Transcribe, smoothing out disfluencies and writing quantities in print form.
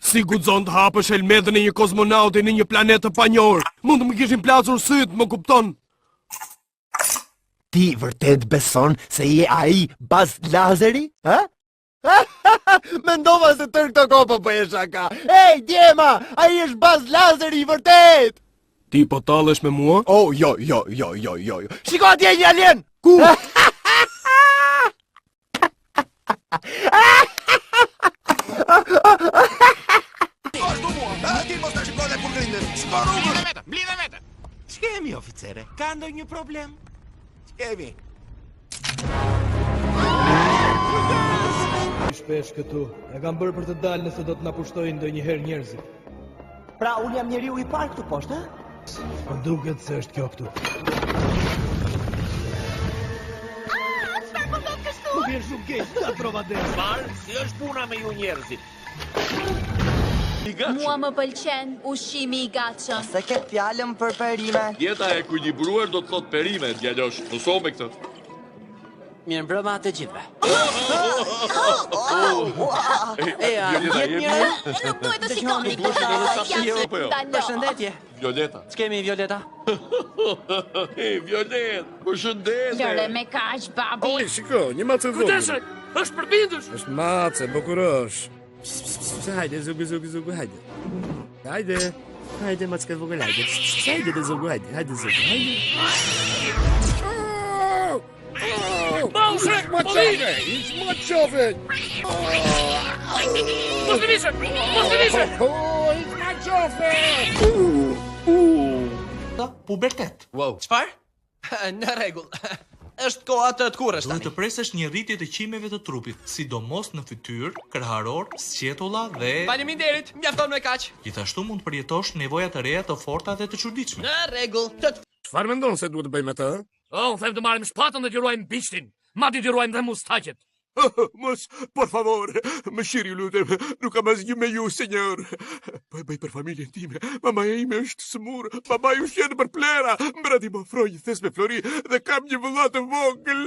Si guxon të hapësh helmetën e një kozmonauti në një planet të panjohur? Mund të më kishin plasur syt, më kupton? Ti vërtet beson se je ai Buzz Lazeri? Ha? Mendova se tërë këto kopo po e shaka. Ej, djema, ai është Buzz Lazeri i vërtet. Ti po tallesh me mua? Oh, jo. Shiko atje një alien. Ku? Blidhe vete! Ç'kemi oficere? Ka ndonjë problem? Ç'kemi? Shpesh këtu. E kam bërë për të dalë nëse do të na pushtojnë ndonjëherë njerëzit. Pra, unë jam njeriu i parë këtu poshtë, Po duket se është kjo këtu. Më vjen shumë keq, ta prova dhe. Si është puna me ju njerëzit? Mua më pëlqen ushqimi i gatshëm. se ke fjalën për perime. Dieta e ekuilibruar do të thot perime, djalosh. Mëso me këtë. Mirë mbrëma të gjithve. Violeta, Vjet mirë? Nuk duhet të shikoni Përshëndetje. Violeta. Ç'kemi Violeta? Violet, përshëndetje. Lëre me kaq, babi. Shiko, një macë vogël. Është përbindësh. Është macë, bukurosh. Hajde, zugu, hajde. Hajde, macë vogël, hajde. Hajde, zugu, hajde, zugu, Pubertet. Wow. Çfarë? Në rregull. Është koha të kurrësh Duhet tani. të presësh një rritje të qimeve të trupit, sidomos në fytyrë, kërharor, sqetulla dhe Faleminderit, mjafton me kaq. gjithashtu mund të përjetosh nevoja të reja të forta dhe të çuditshme. Në rregull. Të Çfarë mendon se duhet të bëjmë atë? Them të marrim shpatën dhe të ruajmë bishtin. Madje të ruajmë dhe mustaqet. Mos, por favor, më shiri lutem, nuk kam asgjë me ju, senjor. Po e bëj për familjen time. Mamaja ime është smur, babai u shjet për plera. Mbrati më ofroi një thes me flori dhe kam një vëlla të vogël.